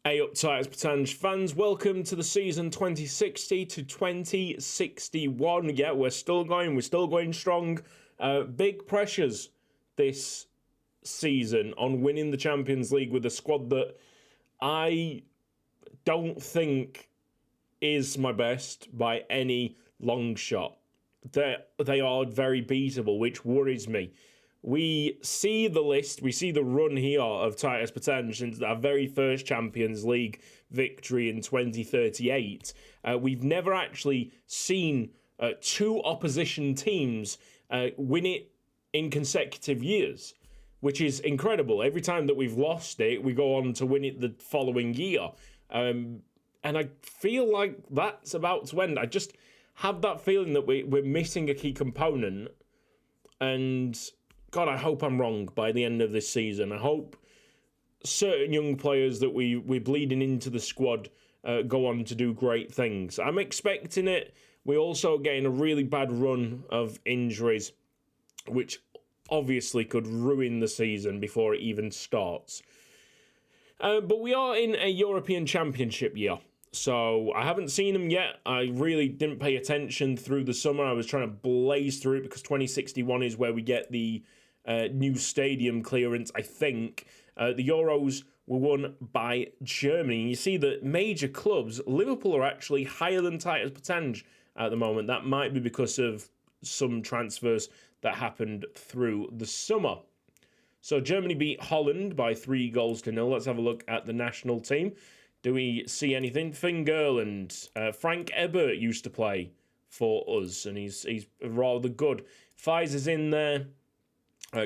Hey up, Titus Pétange fans, welcome to the season 2060 to 2061. Yeah, we're still going strong. Big pressures this season on winning the Champions League with a squad that I don't think is my best by any long shot. They are very beatable, which worries me. We see the list, we see the run here of Titus Pétange since our very first Champions League victory in 2038. We've never actually seen two opposition teams win it in consecutive years, which is incredible. Every time that we've lost it, we go on to win it the following year. And I feel like that's about to end. I just have that feeling that we're missing a key component, and God, I hope I'm wrong by the end of this season. I hope certain young players that we're bleeding into the squad go on to do great things. I'm expecting it. We're also getting a really bad run of injuries, which obviously could ruin the season before it even starts. But we are in a European Championship year, so I haven't seen them yet. I really didn't pay attention through the summer. I was trying to blaze through it because 2061 is where we get the new stadium clearance, I think. The Euros were won by Germany. And you see that major clubs, Liverpool are actually higher than Titus Pétange at the moment. That might be because of some transfers that happened through the summer. So Germany beat Holland by 3-0. Let's have a look at the national team. Do we see anything? Finn Gerland, Frank Ebert used to play for us, and he's rather good. Fizer's in there.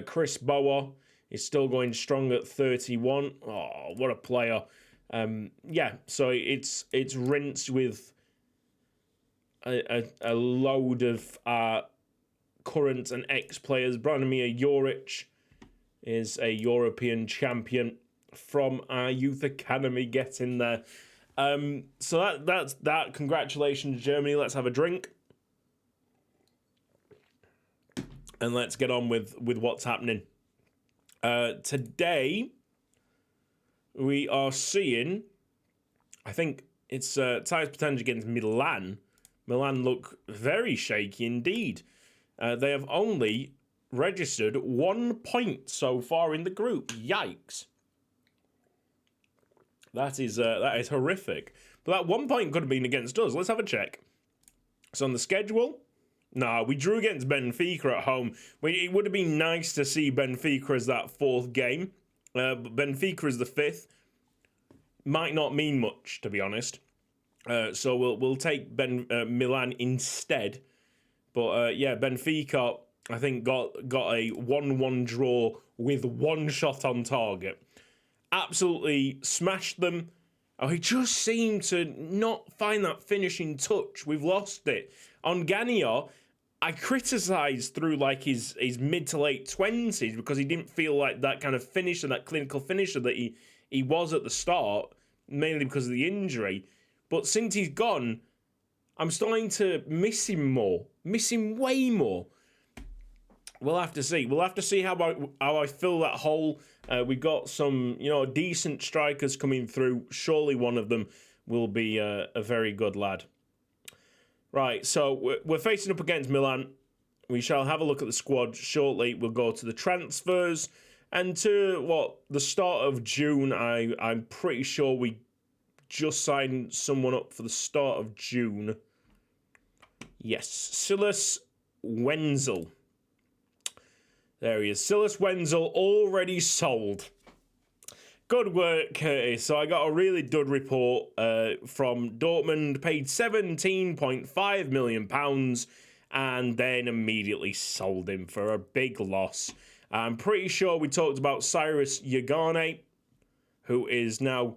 Chris Bauer is still going strong at 31. Oh, what a player. Yeah, so it's rinsed with a load of current and ex-players. Branimir Juric is a European champion from our youth academy. Get in there. So that's that. Congratulations, Germany. Let's have a drink. And let's get on with what's happening. Today, we are seeing, I think it's Titus Pétange against Milan. Milan look very shaky indeed. They have only registered 1 point so far in the group. Yikes. That is horrific. But that 1 point could have been against us. Let's have a check. So on the schedule, no, we drew against Benfica at home. It would have been nice to see Benfica as that fourth game. But Benfica is the fifth. Might not mean much, to be honest. So we'll take Milan instead. But yeah, Benfica, I think, got a 1-1 draw with one shot on target. Absolutely smashed them. Oh, he just seemed to not find that finishing touch. We've lost it. On Gania, I criticised through like his mid to late 20s because he didn't feel like that kind of finisher, that clinical finisher that he was at the start, mainly because of the injury. But since he's gone, I'm starting to miss him more. Miss him way more. We'll have to see. We'll have to see how I fill that hole. We've got some, decent strikers coming through. Surely one of them will be a very good lad. Right, so we're facing up against Milan. We shall have a look at the squad shortly. We'll go to the transfers. And to, the start of June, I'm pretty sure we just signed someone up for the start of June. Yes, Silas Wenzel. There he is. Silas Wenzel already sold. Good work, Curtis. So I got a really good report from Dortmund, paid £17.5 million and then immediately sold him for a big loss. I'm pretty sure we talked about Cyrus Yagane, who is now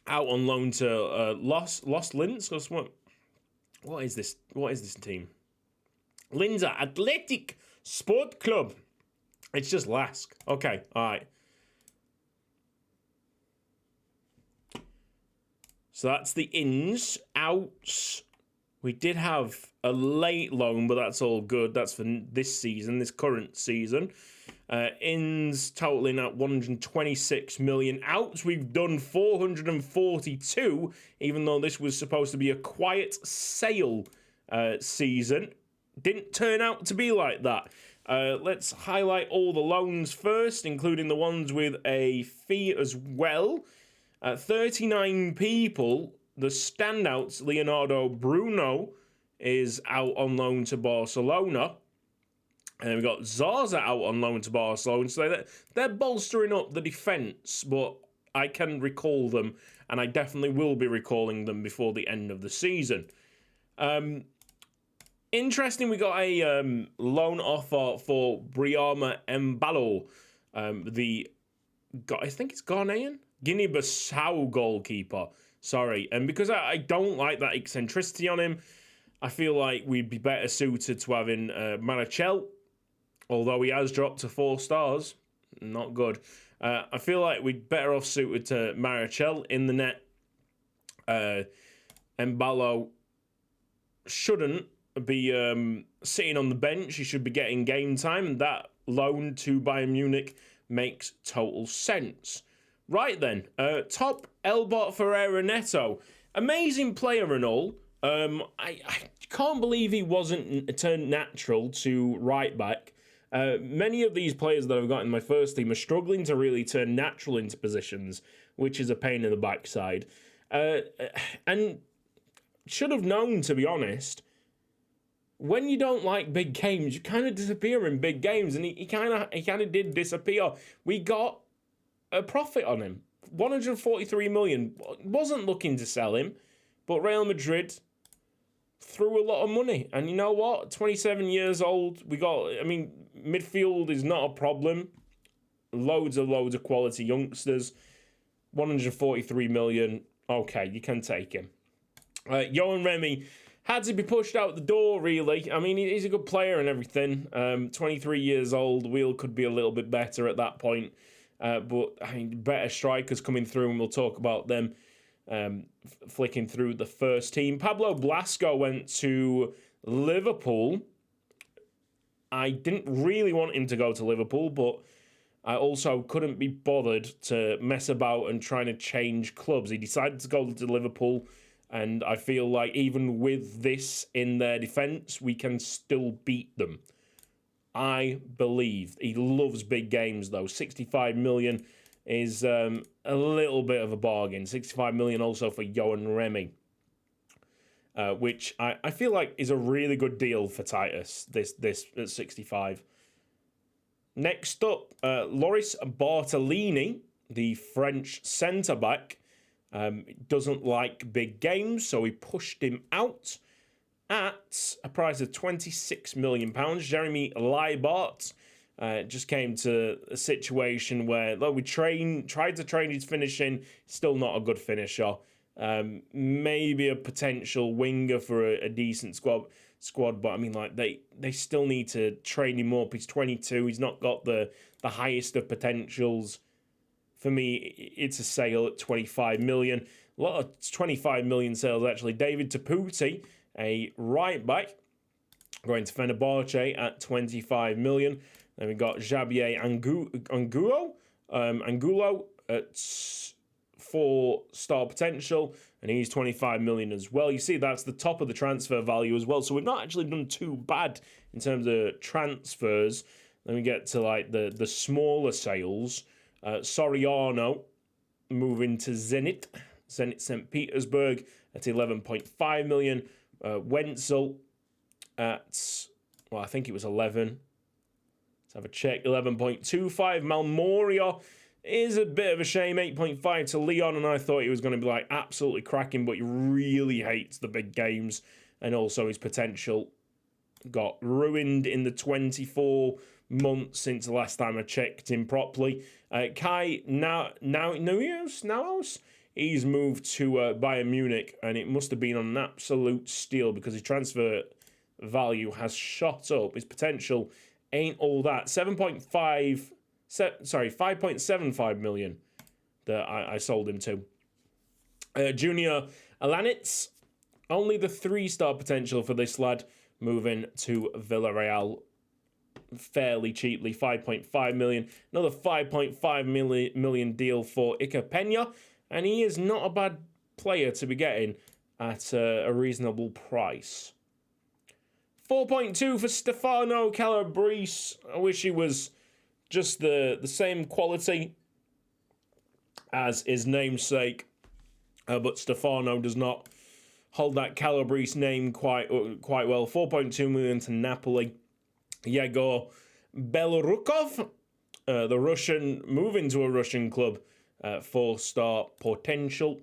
out on loan to Lost Linz. What is this? What is this team? Linzer Athletic Sport Club. It's just Lask. Okay, all right. So that's the ins. Outs. We did have a late loan, but that's all good. That's for this season, this current season. Ins totaling at 126 million. Outs, we've done 442, even though this was supposed to be a quiet sale season. Didn't turn out to be like that. Let's highlight all the loans first, including the ones with a fee as well. 39 people. The standouts, Leonardo Bruno, is out on loan to Barcelona. And we've got Zaza out on loan to Barcelona. So they're bolstering up the defence, but I can recall them, and I definitely will be recalling them before the end of the season. Interesting, we got a loan offer for Briama Mbalo, I think it's Ghanaian? Guinea-Bissau goalkeeper. Sorry. And because I don't like that eccentricity on him, I feel like we'd be better suited to having Marichel, although he has dropped to 4 stars. Not good. I feel like we'd better off suited to Marichel in the net. Mbalo shouldn't be sitting on the bench. He should be getting game time, and that loan to Bayern Munich makes total sense. Right then, top Elbert Ferreira Neto. Amazing player and all. I can't believe he wasn't turned natural to right back. Many of these players that I've got in my first team are struggling to really turn natural into positions, which is a pain in the backside. And should have known, to be honest, when you don't like big games, you kind of disappear in big games, and he kind of did disappear. We got a profit on him, 143 million. Wasn't looking to sell him, but Real Madrid threw a lot of money. And you know what? 27 years old. Midfield is not a problem. Loads of quality youngsters. 143 million. Okay, you can take him. Johan Remy had to be pushed out the door, really. I mean, he's a good player and everything. 23 years old. Wheel could be a little bit better at that point. But, better strikers coming through, and we'll talk about them flicking through the first team. Pablo Blasco went to Liverpool. I didn't really want him to go to Liverpool, but I also couldn't be bothered to mess about and trying to change clubs. He decided to go to Liverpool, and I feel like even with this in their defence, we can still beat them. I believe. He loves big games, though. 65 million is a little bit of a bargain. 65 million also for Johan Remy, which I feel like is a really good deal for Titus, this at 65. Next up, Loris Bartolini, the French centre-back, doesn't like big games, so we pushed him out at a price of £26 million. Jeremy Leibart just came to a situation where, though we tried to train his finishing, still not a good finisher. Maybe a potential winger for a decent squad, but they still need to train him up. He's 22. He's not got the highest of potentials. For me, it's a sale at 25 million. A lot of 25 million sales, actually. David Taputi, a right back, going to Fenerbahce at 25 million. Then we got Javier Angulo at 4-star potential, and he's 25 million as well. You see, that's the top of the transfer value as well. So we've not actually done too bad in terms of transfers. Then we get to the smaller sales. Soriano moving to Zenit St. Petersburg at 11.5 million. Wenzel at, I think it was 11. Let's have a check. 11.25. Malmoria is a bit of a shame. 8.5 to Leon, and I thought he was going to be absolutely cracking, but he really hates the big games, and also his potential got ruined in the 24 months since the last time I checked him properly. Kai Nauhaus, he's moved to Bayern Munich, and it must have been on an absolute steal because his transfer value has shot up. His potential ain't all that. 5.75 million that I sold him to. Junior Alanitz, only the 3-star potential for this lad, moving to Villarreal. fairly cheaply, 5.5 million. Another 5.5 million deal for Iker Peña, and he is not a bad player to be getting at a reasonable price. 4.2 for Stefano Calabrese. I wish he was just the same quality as his namesake, but Stefano does not hold that Calabrese name quite well. 4.2 million to Napoli. Yegor Belorukov, the Russian, moving to a Russian club, 4-star potential.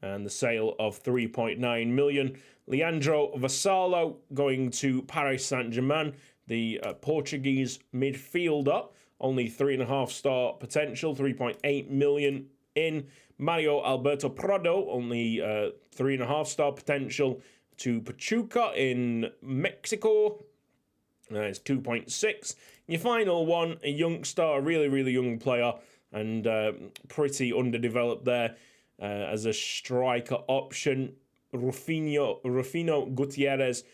And the sale of 3.9 million. Leandro Vassalo going to Paris Saint-Germain, the Portuguese midfielder, only 3.5-star potential, 3.8 million in. Mario Alberto Prado, only 3.5-star potential, to Pachuca in Mexico. It's 2.6. Your final one, a youngster, a really, really young player, and pretty underdeveloped there as a striker option. Rufino Gutierrez,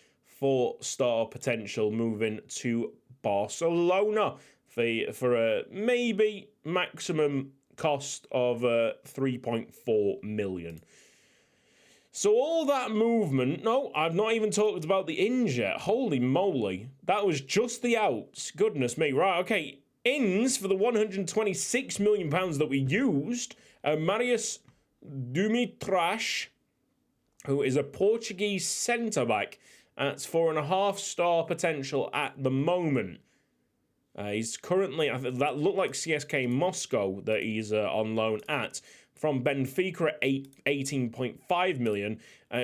4-star potential, moving to Barcelona for a maybe maximum cost of 3.4 million. So all that movement, no, I've not even talked about the ins yet. Holy moly, that was just the outs. Goodness me. Right, okay, ins for the £126 million that we used. Marius Dumitrash, who is a Portuguese centre-back. That's 4.5-star potential at the moment. He's currently, that looked like CSK Moscow that he's on loan at. From Benfica at 18.5 million.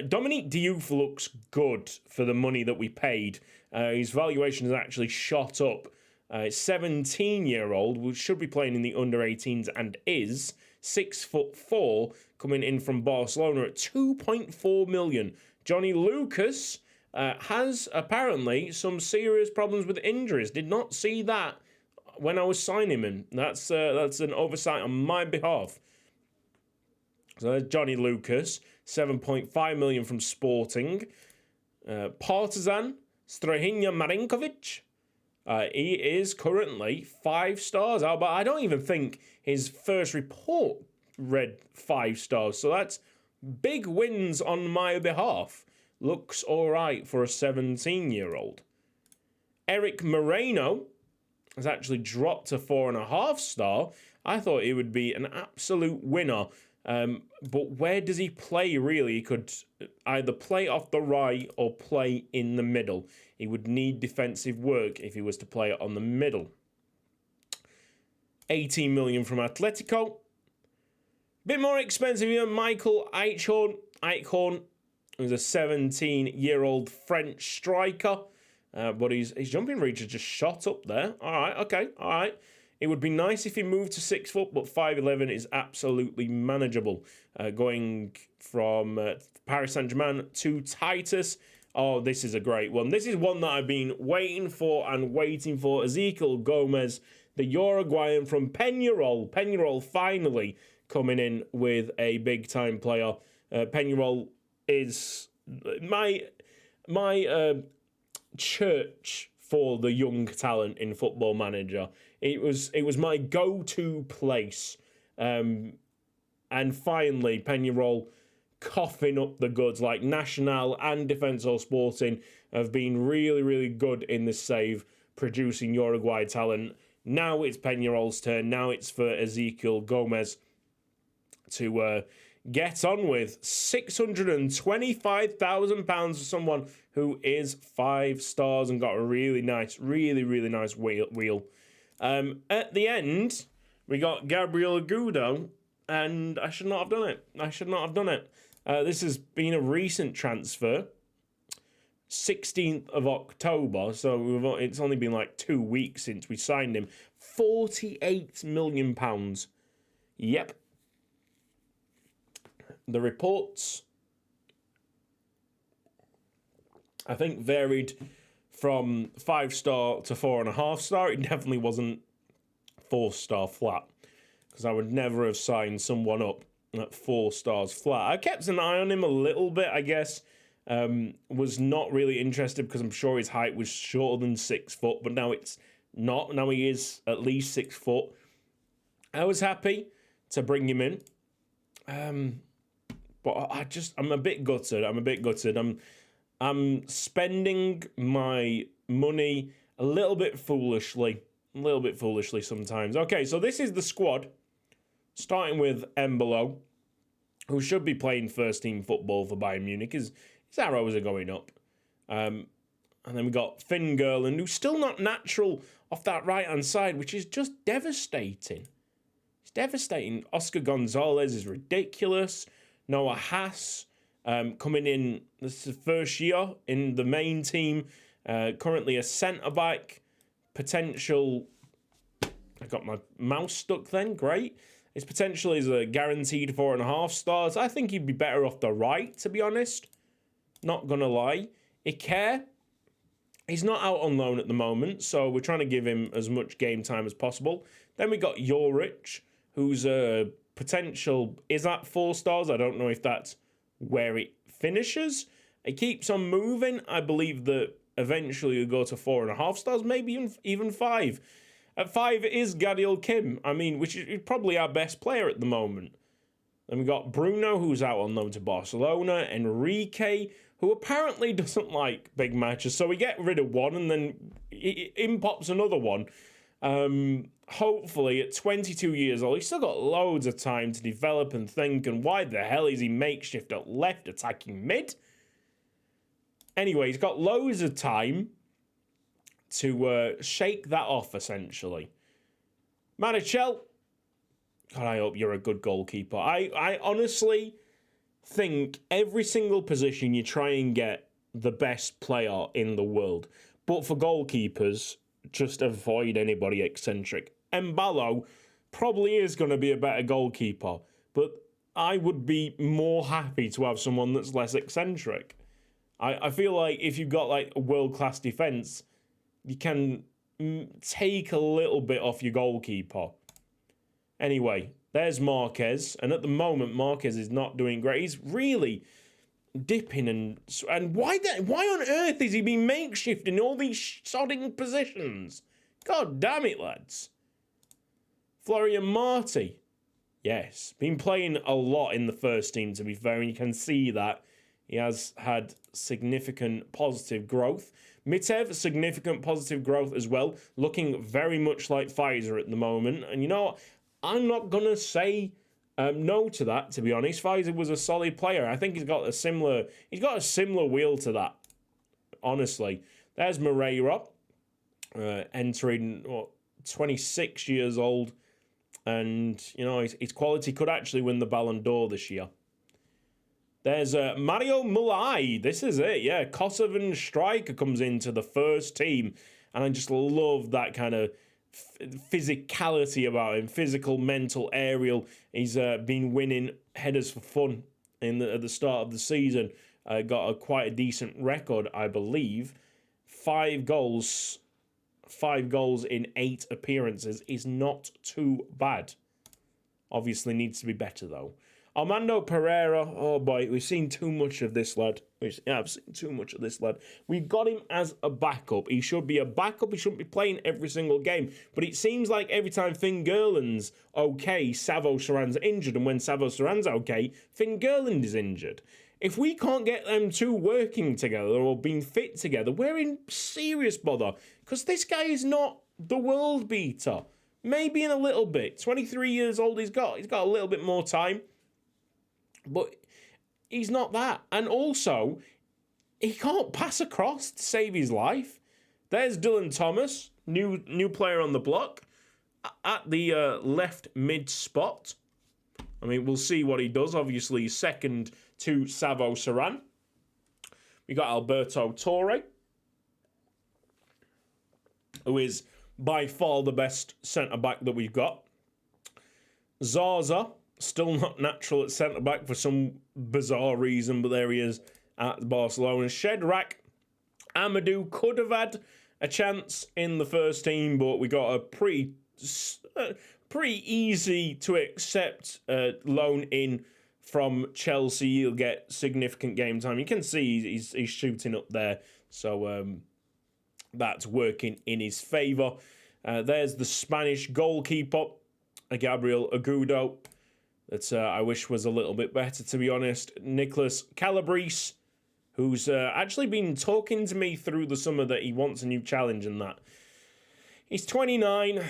Dominique Diouf looks good for the money that we paid. His valuation has actually shot up. 17-year-old, who should be playing in the under-18s and is 6'4", coming in from Barcelona at 2.4 million. Johnny Lucas has apparently some serious problems with injuries. Did not see that when I was signing him. That's an oversight on my behalf. So there's Johnny Lucas, 7.5 million from Sporting. Partizan, Strahinja Marinkovic. He is currently 5 stars, but I don't even think his first report read 5 stars. So that's big wins on my behalf. Looks all right for a 17-year-old. Eric Moreno has actually dropped to 4.5 star. I thought he would be an absolute winner. But where does he play, really? He could either play off the right or play in the middle. He would need defensive work if he was to play on the middle. 18 million from Atletico. Bit more expensive here, Michael Eichhorn. Eichhorn is a 17-year-old French striker. But his jumping reach has just shot up there. All right, okay, all right. It would be nice if he moved to 6 foot, but 5'11" is absolutely manageable. Going from Paris Saint-Germain to Titus. Oh, this is a great one. This is one that I've been waiting for. Ezekiel Gomez, the Uruguayan from Peñarol. Peñarol finally coming in with a big-time player. Peñarol is my church for the young talent in Football Manager. It was my go-to place. And finally, Peñarol coughing up the goods, like Nacional and Defensor Sporting have been really, really good in this save, producing Uruguay talent. Now it's Peñarol's turn. Now it's for Ezekiel Gomez to get on with. £625,000 for someone who is 5 stars and got a really nice wheel. At the end, we got Gabriel Agudo, and I should not have done it. This has been a recent transfer, 16th of October, so it's only been like 2 weeks since we signed him. £48 million. Yep. The reports, I think, varied from 5 star to 4.5 star. It definitely wasn't 4 star flat, because I would never have signed someone up at 4 stars flat. I kept an eye on him a little bit, I guess, was not really interested because I'm sure his height was shorter than 6 foot, but now it's not. Now he is at least 6 foot. I was happy to bring him in. But I'm a bit gutted. I'm spending my money a little bit foolishly sometimes. Okay, so this is the squad, starting with Embolo, who should be playing first team football for Bayern Munich. His arrows are going up. And then we got Finn Gerland, who's still not natural off that right-hand side, which is just devastating. It's devastating. Oscar Gonzalez is ridiculous. Noah Haas coming in, this is his first year in the main team, currently a centre-back, potential, I got my mouse stuck then, great. His potential is a guaranteed 4.5 stars. I think he'd be better off the right, to be honest. Not going to lie. Iker, he's not out on loan at the moment, so we're trying to give him as much game time as possible. Then we got Joric, who's a potential, is that 4 stars? I don't know if that's where it finishes. It keeps on moving. I believe that eventually it'll go to 4.5 stars, maybe even 5. At 5 is Gadiel Kim, which is probably our best player at the moment. Then we got Bruno, who's out on loan to Barcelona. Enrique, who apparently doesn't like big matches. So we get rid of one and then in pops another one. Hopefully at 22 years old, he's still got loads of time to develop and think. And why the hell is he makeshift at left attacking mid? Anyway, he's got loads of time to shake that off, essentially. Marichel, God, I hope you're a good goalkeeper. I honestly think every single position you try and get the best player in the world. But for goalkeepers, just avoid anybody eccentric. Embalo probably is going to be a better goalkeeper, but I would be more happy to have someone that's less eccentric. I feel like if you've got like a world-class defence, you can take a little bit off your goalkeeper. Anyway, there's Marquez, and at the moment Marquez is not doing great. He's really dipping and why on earth is he being makeshift in all these sodding positions? God damn it, lads. Florian Marty, yes, been playing a lot in the first team, to be fair, and you can see that he has had significant positive growth. Mitev, significant positive growth as well, looking very much like Pfizer at the moment. And you know what? I'm not going to say no to that, to be honest. Pfizer was a solid player. I think he's got a similar wheel to that, honestly. There's Moreno, entering 26 years old. And, you know, his quality could actually win the Ballon d'Or this year. There's Mario Mulai. This is it, yeah. Kosovan striker comes into the first team. And I just love that kind of physicality about him. Physical, mental, aerial. He's been winning headers for fun at the start of the season. Got quite a decent record, I believe. 5 goals in 8 appearances is not too bad. Obviously needs to be better, though. Armando Pereira, oh boy, we've seen too much of this lad. I've seen too much of this lad. We've got him as a backup. He should be a backup. He shouldn't be playing every single game. But it seems like every time Finn Gerland's okay, Savo Saran's injured. And when Savo Saran's okay, Finn Gerland is injured. If we can't get them two working together or being fit together, we're in serious bother. Because this guy is not the world beater. Maybe in a little bit. 23 years old, he's got a little bit more time. But he's not that. And also, he can't pass across to save his life. There's Dylan Thomas, new player on the block, at the left mid spot. I mean, we'll see what he does. Obviously, second to Savo Saran. We got Alberto Torre, who is by far the best centre-back that we've got. Zaza, still not natural at centre-back for some bizarre reason, but there he is at Barcelona. Shedrack Amadou could have had a chance in the first team, but we got a pretty easy to accept loan in from Chelsea, he'll get significant game time. You can see he's shooting up there, so that's working in his favour. There's the Spanish goalkeeper, Gabriel Agudo, that I wish was a little bit better, to be honest. Nicolas Calabrese, who's actually been talking to me through the summer that he wants a new challenge and that. He's 29.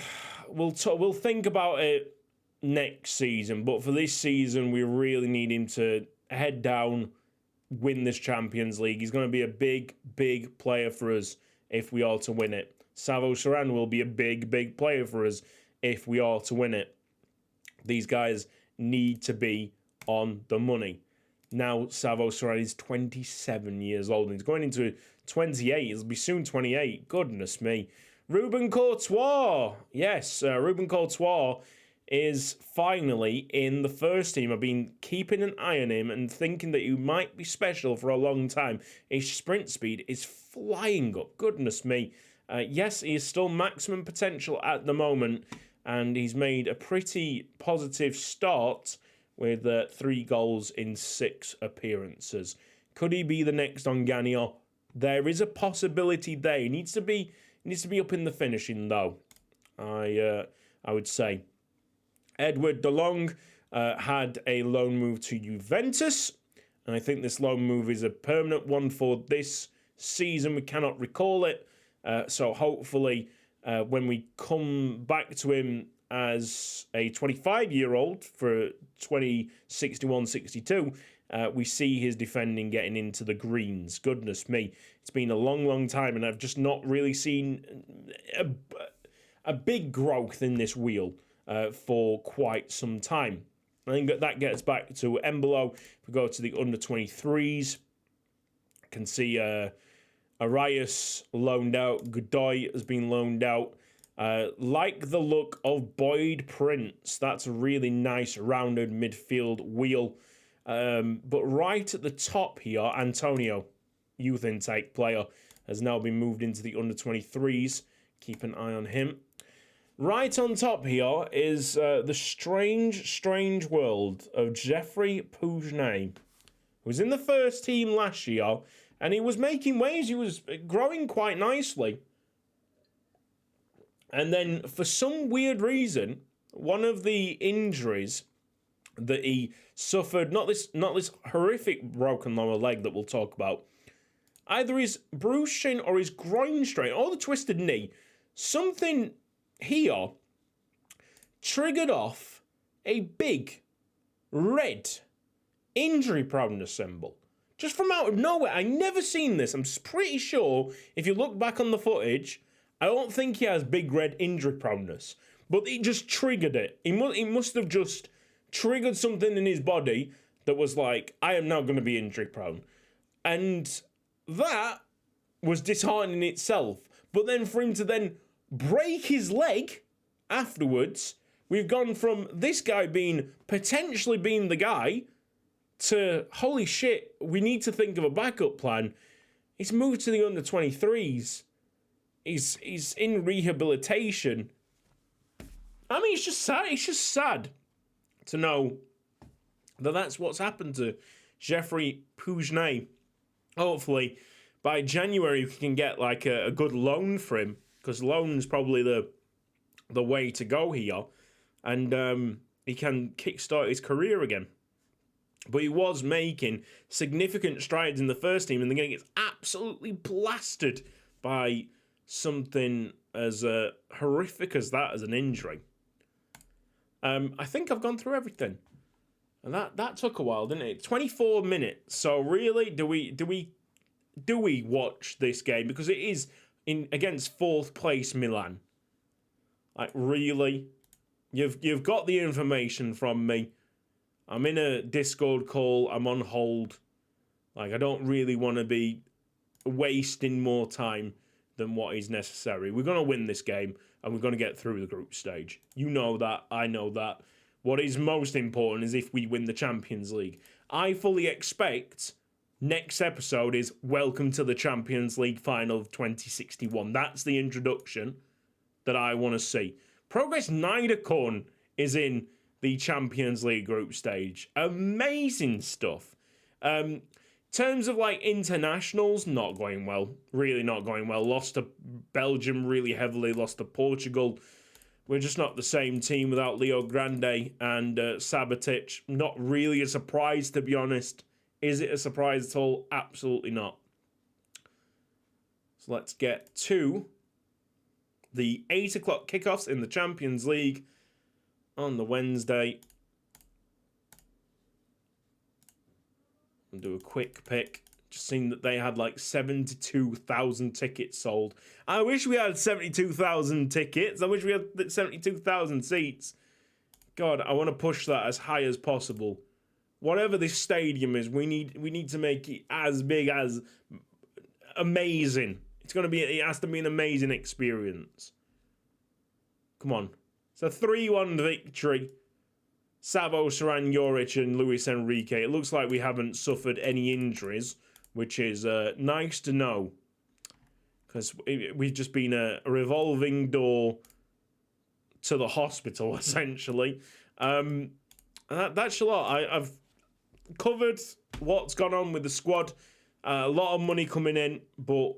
We'll think about it next season, but for this season, we really need him to head down, win this Champions League. He's going to be a big, big player for us if we are to win it. Savo Saran will be a big, big player for us if we are to win it. These guys need to be on the money. Now, Savo Saran is 27 years old, and he's going into 28. He'll be soon 28. Goodness me. Reuben Coltor. Yes, Reuben Coltor is finally in the first team. I've been keeping an eye on him and thinking that he might be special for a long time. His sprint speed is flying up. Goodness me. Yes, he is still maximum potential at the moment, and he's made a pretty positive start with 3 goals in 6 appearances. Could he be the next Onganio? There is a possibility there. He needs to be up in the finishing, though, I would say. Edward De Long had a loan move to Juventus, and I think this loan move is a permanent one for this season. We cannot recall it, so hopefully when we come back to him as a 25-year-old for 2061-62, we see his defending getting into the greens. Goodness me, it's been a long, long time, and I've just not really seen a big growth in this wheel for quite some time. I think that gets back to Embolo. If we go to the under-23s, you can see Arias loaned out. Godoy has been loaned out. Like the look of Boyd Prince. That's a really nice rounded midfield wheel. But right at the top here, Antonio, youth intake player, has now been moved into the under-23s. Keep an eye on him. Right on top here is the strange world of Geoffrey Pougenet, who was in the first team last year, and he was making waves. He was growing quite nicely. And then, for some weird reason, one of the injuries that he suffered, not this horrific broken lower leg that we'll talk about, either his bruised shin or his groin strain or the twisted knee, something here triggered off a big red injury proudness symbol. Just from out of nowhere. I never seen this. I'm pretty sure if you look back on the footage, I don't think he has big red injury proudness, but he just triggered it. He must have just triggered something in his body that was like, I am now going to be injury prone. And that was disheartening itself. But then for him to then break his leg afterwards, we've gone from this guy potentially being the guy to, holy shit, we need to think of a backup plan. He's moved to the under-23s. He's in rehabilitation. I mean, it's just sad. It's just sad to know that that's what's happened to Geoffrey Pougenet. Hopefully, by January, we can get like a good loan for him, because loan's probably the way to go here, and he can kickstart his career again. But he was making significant strides in the first team, and then gets absolutely blasted by something as horrific as that, as an injury. I think I've gone through everything, and that took a while, didn't it? 24 minutes. So really, do we watch this game, because it is against 4th place Milan? Like, really, you've got the information from me. I'm in a Discord call. I'm on hold. Like, I don't really want to be wasting more time than what is necessary. We're going to win this game, and we're going to get through the group stage. You know that. I know that. What is most important is if we win the Champions League. I fully expect next episode is Welcome to the Champions League Final of 2061. That's the introduction that I want to see. Progress Niederkorn is in the Champions League group stage. Amazing stuff. Terms of like internationals, not going well. Really not going well. Lost to Belgium really heavily, lost to Portugal. We're just not the same team without Leo Grande and Sabatic. Not really a surprise, to be honest. Is it a surprise at all? Absolutely not. So let's get to the 8 o'clock kickoffs in the Champions League on the Wednesday. I'll do a quick pick. Just seen that they had like 72,000 tickets sold. I wish we had 72,000 tickets. I wish we had 72,000 seats. God, I want to push that as high as possible. Whatever this stadium is, we need to make it as big as amazing. It has to be an amazing experience. Come on. It's a 3-1 victory. Savo, Saran, Joric and Luis Enrique. It looks like we haven't suffered any injuries, which is nice to know. Because we've just been a revolving door to the hospital, essentially. That's a lot. I've covered what's gone on with the squad. A lot of money coming in, but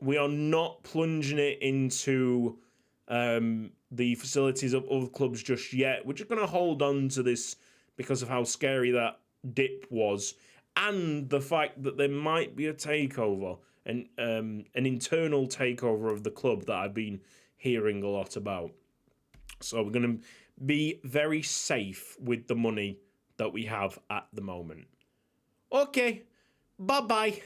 we are not plunging it into the facilities of other clubs just yet. We're just going to hold on to this because of how scary that dip was, and the fact that there might be a takeover, and an internal takeover of the club that I've been hearing a lot about. So we're going to be very safe with the money that we have at the moment. Okay, bye-bye.